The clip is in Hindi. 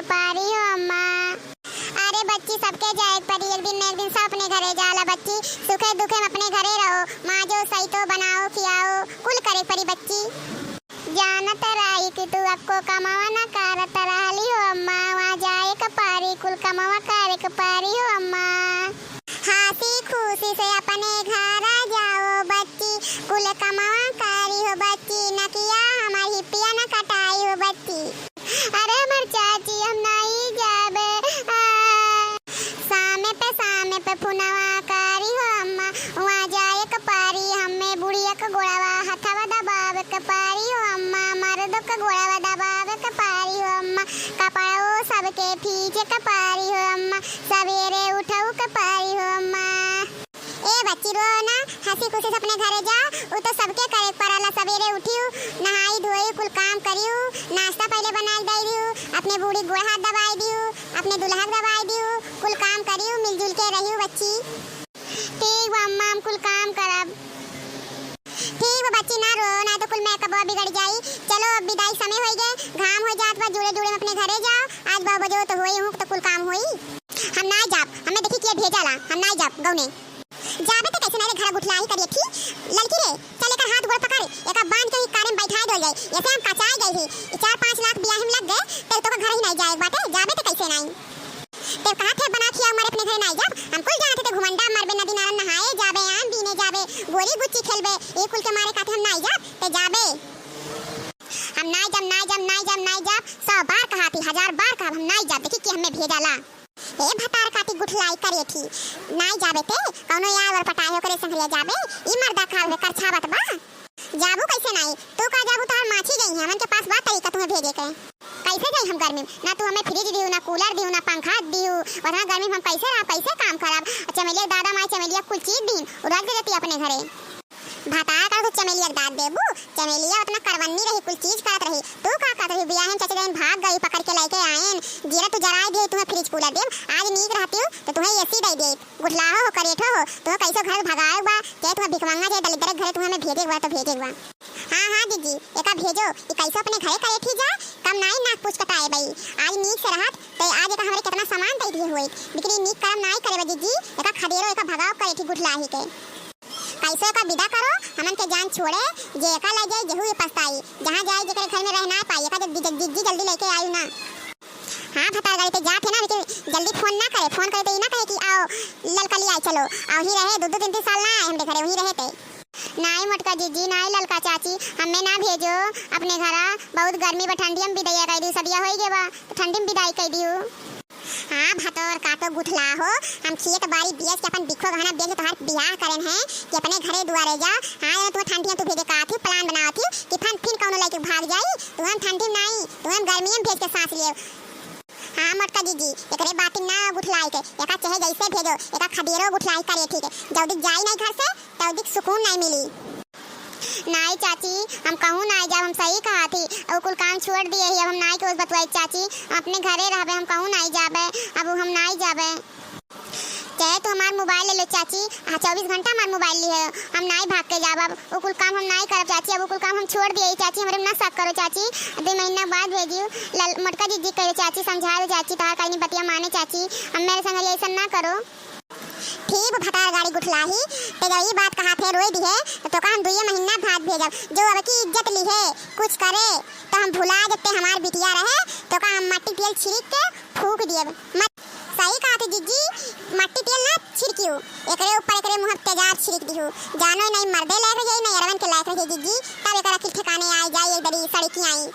पारी हो अम्मा। अरे बच्ची सबके जाए परी, एक दिन न एक दिन सब अपने घरे जाला बच्ची। सुखे दुखे में अपने घरे रहो, माँ जो सही तो बनाओ खियाओ कुल करे परी बच्ची। जानत रही कि तू अक्को कमावा न करत रहली हो अम्मा, वहाँ जाए कपारी कुल कमावा करे कपारी हो अम्मा। हंसी खुशी से अपने घर आ जाओ बच्ची, कुल कमावा करी हो बच्ची, न किया हमारी हिप्पिया न कटाई हो बच्ची। अरे हमार चाची हम नहीं जाबे, सामे पे फुनवा करी हो अम्मा, वहाँ जाए कपारी हमें बुढ़िया का गोड़ावा हथवा दबावे कपारी हो अम्मा, मर्द का गोड़ावा दबावे कपारी हो अम्मा, कपड़ो सबके फीचे कपारी हो अम्मा, सवेरे उठाऊ कपारी हो अम्मा। ए बच्ची रो ना, हंसी खुशी से अपने घरे जा, वो तो सबके करे पड़ाला। सवेरे उठियो नहाई धोई कुल काम करियो, नाश्ता पहले बना दे दियो, अपने बूढ़ी गोड़ हाथ दबाई दियो, अपने दुल्हा दबाई दियो, कुल काम करियो, मिलजुल के रहियो बच्ची। ठीक बा अम्मा, हम कुल काम करब। ठीक बा बच्ची ना रो, ना तो कुल मेकअप बिगड़ जाई। चलो अब विदाई समय हो गए, घाम हो जात बा, जुड़े जुड़े अपने घरे जाओ। आज 12 बजे तो होई हूं तो कुल काम होई। हम ना जाब, हमें देखी के भेजाला, हम ना जाब गौने। जाबे तो कैसे मेरे घर गुठला ही करिए थी लड़की रे, चले कर हाथ गोड़ पकड़ एका बांध के ही कार में बैठा दो जाए। ऐसे हम कचाई गई थी, 4-5 लाख ब्याह में लग गए, तो घर ही नहीं जाए बाटे। जाबे तो कैसे नहीं, ते कहा थे बना खिया हमारे अपने घर नहीं जाब। हम कुल जाते थे घुमंडा मरबे, नदी नाला नहाए जाबे, आम बीने जाबे, गोरी गुच्ची खेलबे, ए कुल के मारे कहते हम नहीं जाब, ते जाबे हम नहीं जाब 100 बार कहा थी, 1000 बार कहा हम नहीं जाब। देखी कि हमें भेजाला ए भतार काटी गुठलाई करे थी, नहीं जाबे ते कौनो यार और पटाए हो करे संगलिया जाबे। ई मर्दा खावे कर छावत बा, जाबू कैसे नहीं, तू का जाबू तार माछी गई है, हमन के पास बात तरीका तुम्हें भेजे के। कैसे जाई हम गर्मी में, ना तू हमें फ्रिज दियो, ना कूलर दियो, ना पंखा दियो, और हां गर्मी में हम कैसे रह, कैसे काम करब। चमेलिया दादा माई चमेलिया कुल चीज दिन उड़क दे देती अपने घरे। भाता कर तो चमेलिया दाद देबू, चमेलिया उतना करवन्नी रही, कुल चीज करत रही। तू का करत रही, बियाह में चाचा दिन भाग गई, पकड़ के लेके आएन, जीरा तू जराई दे, तुम्हें फ्रिज कूलर दे। आज नीक रहती हो तो तुम्हें एसी दे दे, गुठलाहो हो करेठो हो, तुम्हें कैसे घर भगाए बा, के तुम्हें भिखमंगा जे दलिद्र घर तुम्हें भेजे बा तो भेजे बा। हां दीदी एका भेजो, ई कैसे अपने घरे करे थी जा, कम नहीं नाक पूछ कटाए बई। आज नीक से रहत तो आज एका हमरे कितना सामान दे दिए होई, बिक्री नीक करम नहीं करे दीदी, एका खदेरो एका भगाओ करे थी गुठलाही के। कैसे का विदा करो, हमन के जान छोड़े, जे एका ले जाए जेहू ये पछताई, जहां जाए जेकर घर में रह ना पाई, एका जिद्दी जल्दी लेके आयु ना। हां भतार गाड़ी पे जात है ना, लेकिन जल्दी फोन ना करे, फोन करे तो ई ना कहे कि आओ ललका ले आई चलो, आओ ही रहे 2-2 3-3 साल ना आए हमरे घरे, वही रहे थे। नहीं मोटका जीजी, नहीं ललका चाची, हमें ना भेजो अपने घरा, बहुत गर्मी बा, ठंडी में विदाई कर दी, सदिया होई गे बा तो ठंडी में विदाई कर दियो। हां भतोर काटो गुठला हो, हम खेत बाड़ी बेच के अपन बिखो गहना बेच के तोहार बियाह करन है कि अपने घरे दुआरे जा। हां तू ठंडी में तू भेजे का थी, प्लान बनाओ थी कि फिर कौनो लेके भाग जाई, तू हम ठंडी में नहीं, तू हम गर्मी में भेज के सांस लिए। हां मोटका जीजी एकरे बात ना गुठलाई के, एका चाहे जैसे भेजो, एका खदेरो गुठलाई करे ठीक है, जल्दी जाई नहीं घर से तौदिक सुकून नहीं मिली। नहीं चाची हम कहूँ नहीं जाब, हम सही कहा थी, अब कुल काम छोड़ दिए ही, अब हम नहीं के बतवाई चाची, अपने घरे रहबे, हम कहूँ नहीं जाबे, अब हम नहीं जाबे। चाहे तो हमार मोबाइल ले लो चाची, 24 घंटा हमार मोबाइल लिए, हम नहीं भाग के जाब, अब वो कुल काम हम नहीं करब चाची, अब वो कुल काम हम छोड़ दिए चाची, हमारे में ना शक करो चाची, 2 महीना बाद भेजियो। मोटका जीजी कहो चाची, समझाओ चाची, तार कहीं बतिया माने चाची, हम मेरे संग ऐसा ना करो। ठीक भतार गाड़ी गुठलाही ते यही बात कहा थे रोई दी है तो का हम 2 महीना भाग भेजब, जो अब की इज्जत ली है कुछ करे तो हम भुला जते हमार बिटिया रहे तो का हम मट्टी तेल छिड़क के फूक दिए। सही कहा थी जीजी, मट्टी तेल ना छिड़कियो, एकरे ऊपर एकरे मुंह तेजाब छिड़क दियो, जानो नहीं मर्दे लायक रही नहीं अरवन के लायक रही जीजी, तब एकरा की ठिकाने आई जाए इधर सड़की आई।